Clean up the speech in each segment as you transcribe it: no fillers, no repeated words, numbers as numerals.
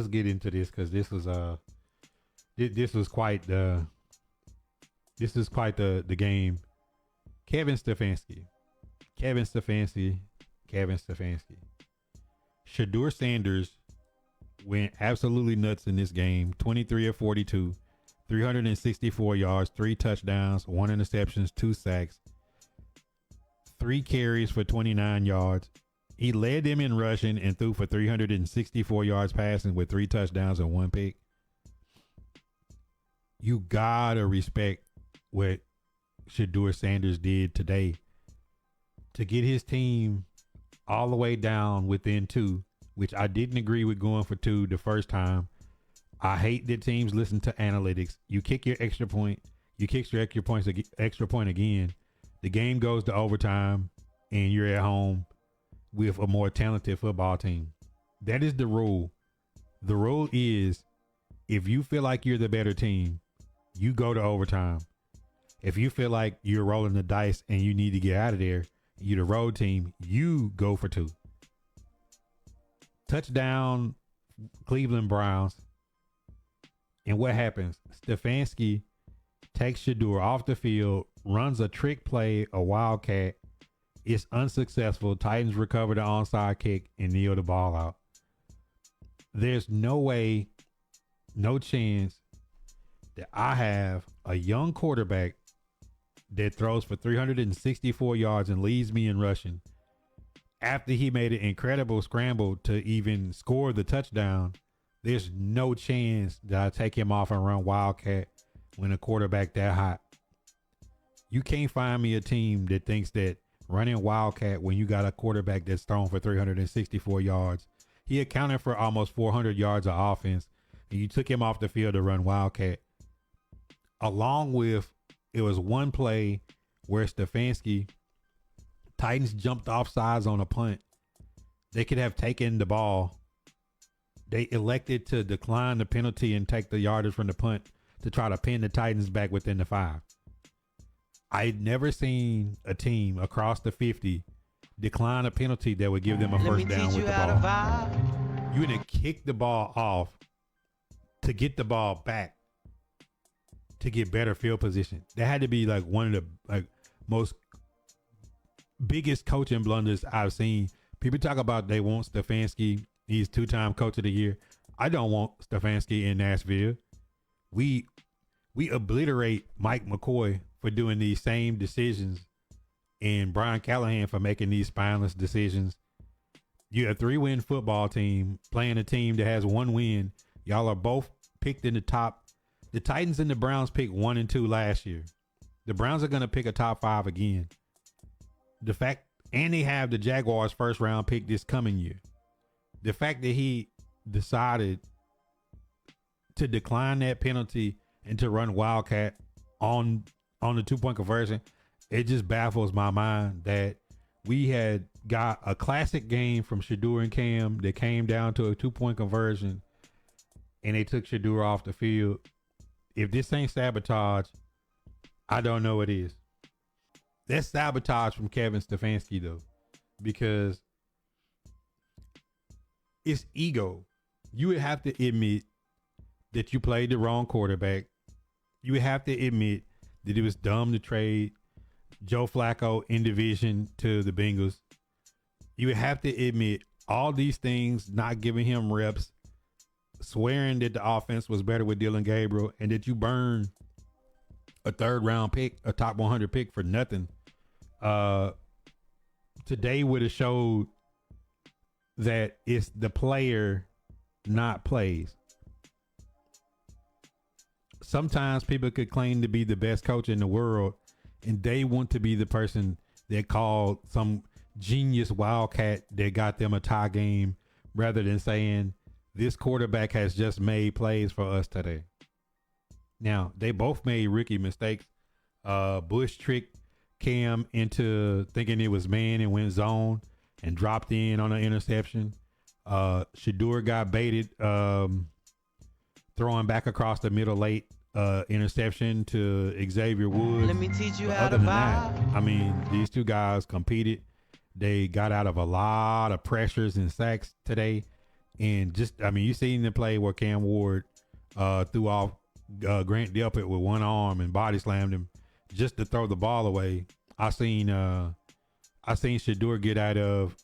let's get into this because this was quite the game. Kevin Stefanski. Kevin Stefanski. Kevin Stefanski. Shedeur Sanders went absolutely nuts in this game. 23 of 42, 364 yards, 3 touchdowns, 1 interception, 2 sacks, 3 carries for 29 yards. He led them in rushing and threw for 364 yards passing with 3 touchdowns and 1 pick. You gotta respect what Shedeur Sanders did today to get his team all the way down within 2, which I didn't agree with going for 2 the first time. I hate that teams listen to analytics. You kick your extra point, you kick your extra point again. The game goes to overtime, and you're at home with a more talented football team. That is the rule. The rule is if you feel like you're the better team, you go to overtime. If you feel like you're rolling the dice and you need to get out of there, you're the road team, you go for 2. Touchdown, Cleveland Browns. And what happens? Stefanski takes Shedeur off the field, runs a trick play, a wildcat. It's unsuccessful. Titans recover the onside kick and kneel the ball out. There's no way, no chance that I have a young quarterback that throws for 364 yards and leads me in rushing after he made an incredible scramble to even score the touchdown. There's no chance that I take him off and run wildcat when a quarterback that hot. You can't find me a team that thinks that running wildcat when you got a quarterback that's thrown for 364 yards. He accounted for almost 400 yards of offense, and you took him off the field to run wildcat. Along with, it was one play where Stefanski, Titans jumped off sides on a punt. They could have taken the ball. They elected to decline the penalty and take the yardage from the punt to try to pin the Titans back within the 5. I'd never seen a team across the 50 decline a penalty that would give them a first down with the ball. You would kick the ball off to get the ball back to get better field position. That had to be like one of the most biggest coaching blunders I've seen. People talk about they want Stefanski. He's 2-time coach of the year. I don't want Stefanski in Nashville. We obliterate Mike McCoy for doing these same decisions and Brian Callahan for making these spineless decisions. You're a 3-win football team playing a team that has 1 win. Y'all are both picked in the top. The Titans and the Browns picked 1 and 2 last year. The Browns are going to pick a top 5 again. And they have the Jaguars first round pick this coming year. The fact that he decided to decline that penalty and to run wildcat on the 2-point conversion, it just baffles my mind that we had got a classic game from Shedeur and Cam that came down to a 2-point conversion, and they took Shedeur off the field. If this ain't sabotage, I don't know what is. That's sabotage from Kevin Stefanski, though, because it's ego. You would have to admit that you played the wrong quarterback. You would have to admit that it was dumb to trade Joe Flacco in division to the Bengals. You would have to admit all these things, not giving him reps, swearing that the offense was better with Dylan Gabriel, and that you burned a 3rd round pick, a top 100 pick for nothing. Today would have showed that it's the player, not plays. Sometimes people could claim to be the best coach in the world, and they want to be the person that called some genius wildcat that got them a tie game, rather than saying this quarterback has just made plays for us today. Now, they both made rookie mistakes. Bush tricked Cam into thinking it was man and went zone and dropped in on an interception. Shedeur got baited, throwing back across the middle late, interception to Xavier Woods. Let me teach you But how other to than that, vibe. I mean, these two guys competed. They got out of a lot of pressures and sacks today. And just, I mean, you seen the play where Cam Ward threw off Grant Delpit with one arm and body slammed him just to throw the ball away. I seen Shedeur get out of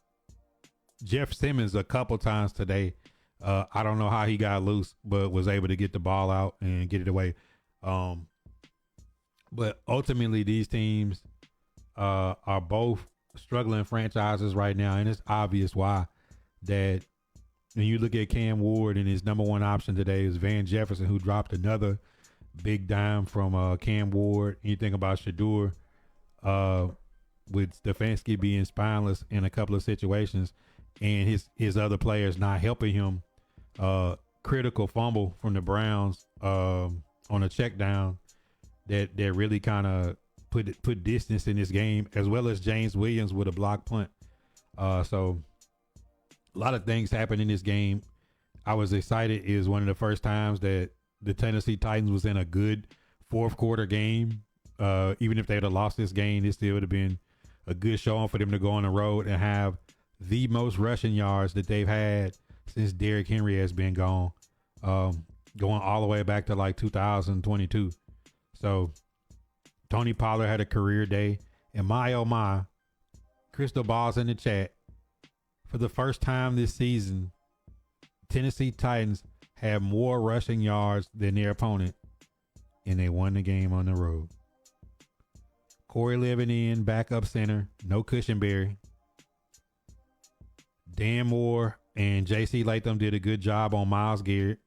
Jeff Simmons a couple times today. I don't know how he got loose, but was able to get the ball out and get it away. But ultimately, these teams are both struggling franchises right now, and it's obvious why. That when you look at Cam Ward and his number one option today is Van Jefferson, who dropped another big dime from Cam Ward. And you think about Shedeur with Stefanski being spineless in a couple of situations, and his other players not helping him. Critical fumble from the Browns on a check down that really kind of put distance in this game, as well as James Williams with a block punt. So a lot of things happened in this game. I was excited. It was one of the first times that the Tennessee Titans was in a good fourth quarter game. Even if they'd have lost this game, it still would have been a good showing for them to go on the road and have the most rushing yards that they've had since Derrick Henry has been gone, going all the way back to like 2022. So Tony Pollard had a career day, and my, oh my, Crystal Ball's in the chat. For the first time this season, Tennessee Titans have more rushing yards than their opponent, and they won the game on the road. Corey Living in, backup center, no Cushenberry. Dan Moore and J.C. Latham did a good job on Myles Garrett.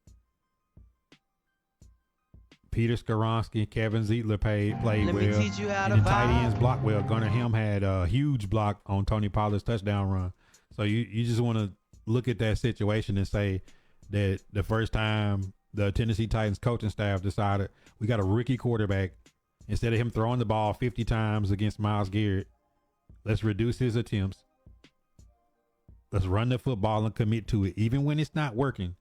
Peter Skoronski, Kevin Zeitler played well. And the tight ends blocked well. Gunnar Helm had a huge block on Tony Pollard's touchdown run. So you just want to look at that situation and say that the first time the Tennessee Titans coaching staff decided we got a rookie quarterback, instead of him throwing the ball 50 times against Myles Garrett, let's reduce his attempts. Let's run the football and commit to it, even when it's not working.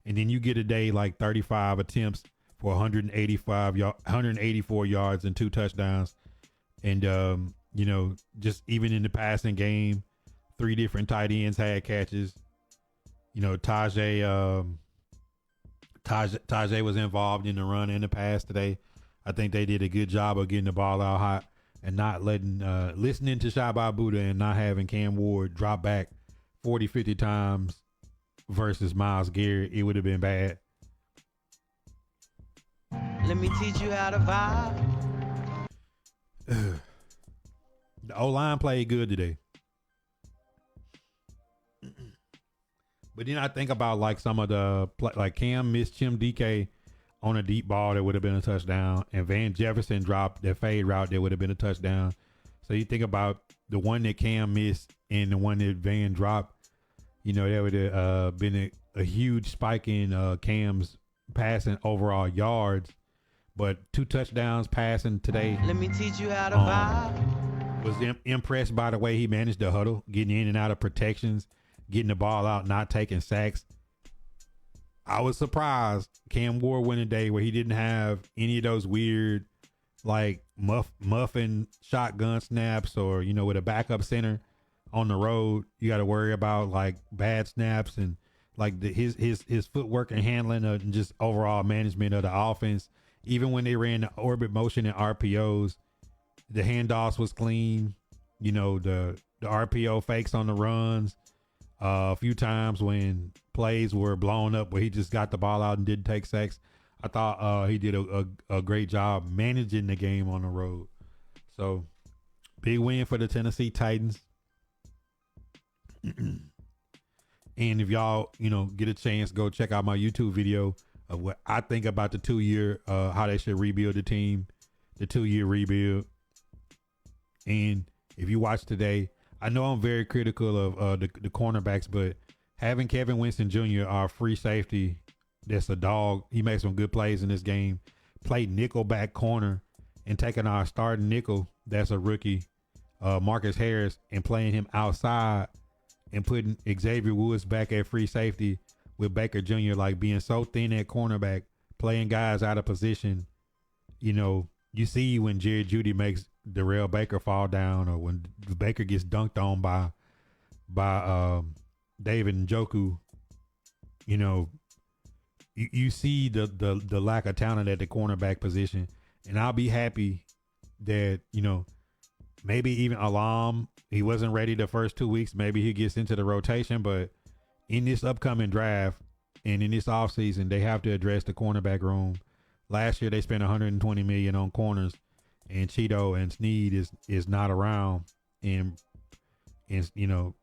And then you get a day like 35 attempts for 184 yards and 2 touchdowns. And, just even in the passing game, 3 different tight ends had catches. Tajay was involved in the run and the pass today. I think they did a good job of getting the ball out hot and not listening to Shabbat Buddha and not having Cam Ward drop back 40, 50 times versus Myles Garrett. It would have been bad. Let me teach you how to vibe. The O-line played good today. But then I think about like some of the like Cam missed Chim DK on a deep ball that would have been a touchdown, and Van Jefferson dropped that fade route that would have been a touchdown. So you think about the one that Cam missed and the one that Van dropped, that would have been a huge spike in Cam's passing overall yards. But 2 touchdowns passing today. Let me teach you how to vibe. Was impressed by the way he managed the huddle, getting in and out of protections, getting the ball out, not taking sacks. I was surprised Cam Ward went a day where he didn't have any of those weird like muffin shotgun snaps, or with a backup center on the road, you got to worry about like bad snaps and like his footwork and handling and just overall management of the offense. Even when they ran the orbit motion and RPOs, the handoffs was clean. The RPO fakes on the runs. A few times when plays were blown up where he just got the ball out and didn't take sacks. I thought he did a great job managing the game on the road. So big win for the Tennessee Titans. And if y'all, get a chance, go check out my YouTube video of what I think about the 2-year, how they should rebuild the team, the 2-year rebuild. And if you watch today, I know I'm very critical of the cornerbacks, but having Kevin Winston Jr., our free safety, that's a dog. He made some good plays in this game. Played nickel back corner and taking our starting nickel, that's a rookie, Marcus Harris, and playing him outside and putting Xavier Woods back at free safety with Baker Jr., like being so thin at cornerback, playing guys out of position. You see when Jerry Jeudy makes Darrell Baker fall down, or when Baker gets dunked on by David Njoku you know, you see the lack of talent at the cornerback position, and I'll be happy that, you know, maybe even Alam, he wasn't ready the first 2 weeks. Maybe he gets into the rotation, but in this upcoming draft and in this offseason, they have to address the cornerback room. Last year they spent $120 million on corners, and Cheeto and Snead is not around, and you know,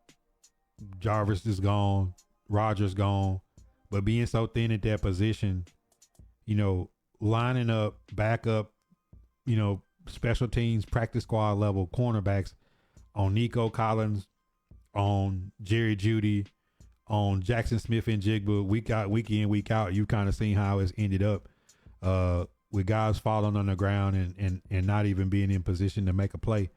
Jarvis is gone, Rogers gone, but being so thin at that position, you know, lining up, backup, you know, special teams, practice squad level cornerbacks on Nico Collins, on Jerry Jeudy, on Jackson Smith and Jigba, week in, week out. You've kind of seen how it's ended up with guys falling on the ground and not even being in position to make a play.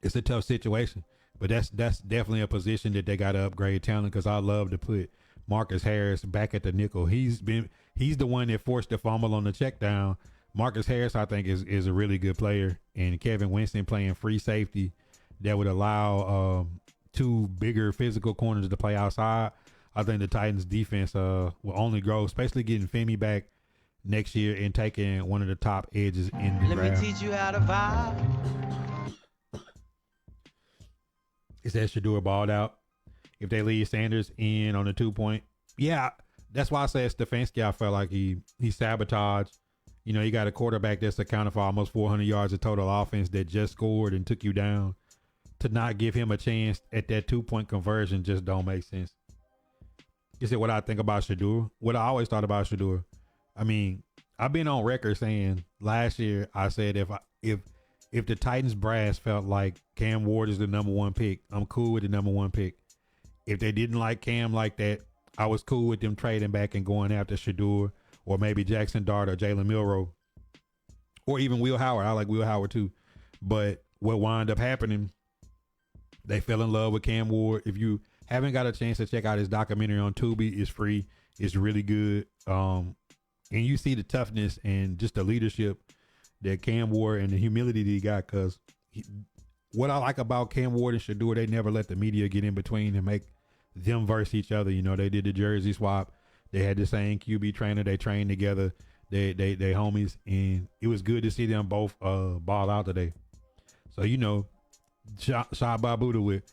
It's a tough situation, but that's definitely a position that they got to upgrade talent, because I love to put Marcus Harris back at the nickel. He's the one that forced the fumble on the check down. Marcus Harris, I think, is a really good player, and Kevin Winston playing free safety that would allow two bigger physical corners to play outside. I think the Titans defense will only grow, especially getting Femi back next year and taking one of the top edges in the draft. Let me teach you how to vibe. Is that Shedeur balled out? If they leave Sanders in on the 2-point, yeah, that's why I said Stefanski. I felt like he sabotaged. You know, you got a quarterback that's accounted for almost 400 yards of total offense that just scored and took you down. To not give him a chance at that 2-point conversion just don't make sense. Is it what I think about Shedeur? What I always thought about Shedeur. I mean, I've been on record saying last year, I said if the Titans brass felt like Cam Ward is the number one pick, I'm cool with the number one pick. If they didn't like Cam like that, I was cool with them trading back and going after Shedeur or maybe Jackson Dart or Jalen Milroe or even Will Howard. I like Will Howard too. But what wound up happening, they fell in love with Cam Ward. If you haven't got a chance to check out his documentary on Tubi, it's free. It's really good. And you see the toughness and just the leadership that Cam Ward and the humility that he got. Because what I like about Cam Ward and Shedeur, they never let the media get in between and make them versus each other. You know, they did the jersey swap. They had the same QB trainer. They trained together. They homies, and it was good to see them both ball out today. So, you know, Shot by Buddha would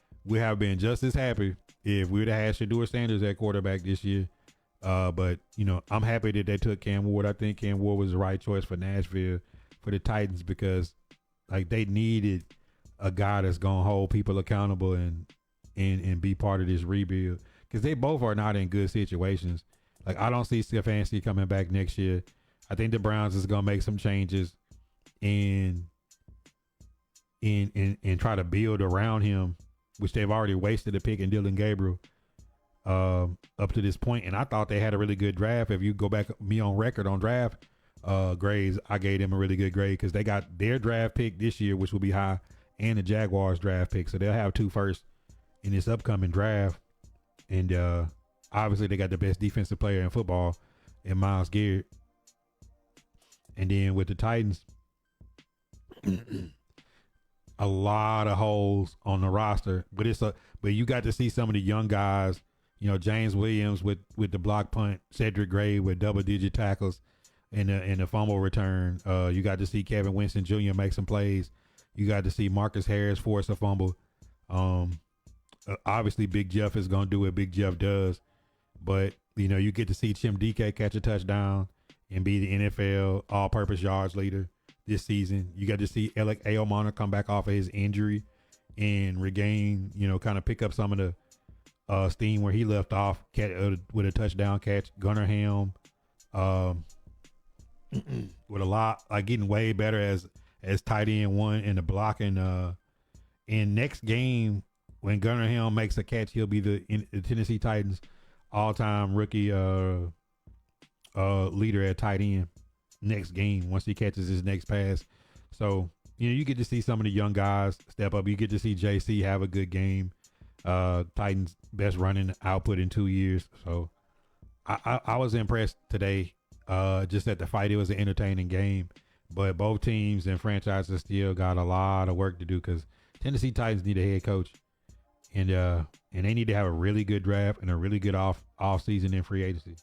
have been just as happy if we would have had Shedeur Sanders at quarterback this year. But, you know, I'm happy that they took Cam Ward. I think Cam Ward was the right choice for Nashville, for the Titans, because like they needed a guy that's gonna hold people accountable and be part of this rebuild, because they both are not in good situations. Like, I don't see Stefanski coming back next year. I think the Browns is gonna make some changes and try to build around him, which they've already wasted a pick in Dylan Gabriel up to this point. And I thought they had a really good draft. If you go back me on record on draft grades, I gave them a really good grade because they got their draft pick this year, which will be high, and the Jaguars draft pick. So they'll have 2 firsts in this upcoming draft. And obviously they got the best defensive player in football in Myles Garrett. And then with the Titans, a lot of holes on the roster, but you got to see some of the young guys, you know, James Williams with the block punt, Cedric Gray with double-digit tackles and the fumble return. You got to see Kevin Winston Jr. make some plays. You got to see Marcus Harris force a fumble. Obviously, Big Jeff is going to do what Big Jeff does, but, you know, you get to see Chim DK catch a touchdown and be the NFL all-purpose yards leader this season. You got to see Alec Aomana come back off of his injury and regain, you know, kind of pick up some of the steam where he left off with a touchdown catch. Gunnar Helm with a lot, like getting way better as tight end one in the blocking. In next game, when Gunnar Helm makes a catch, he'll be the Tennessee Titans all-time rookie leader at tight end next game once he catches his next pass. So, you know, you get to see some of the young guys step up. You get to see JC have a good game. Titans best running output in 2 years. So I was impressed today just at the fight. It was an entertaining game, but both teams and franchises still got a lot of work to do because Tennessee Titans need a head coach. and they need to have a really good draft and a really good off season in free agency.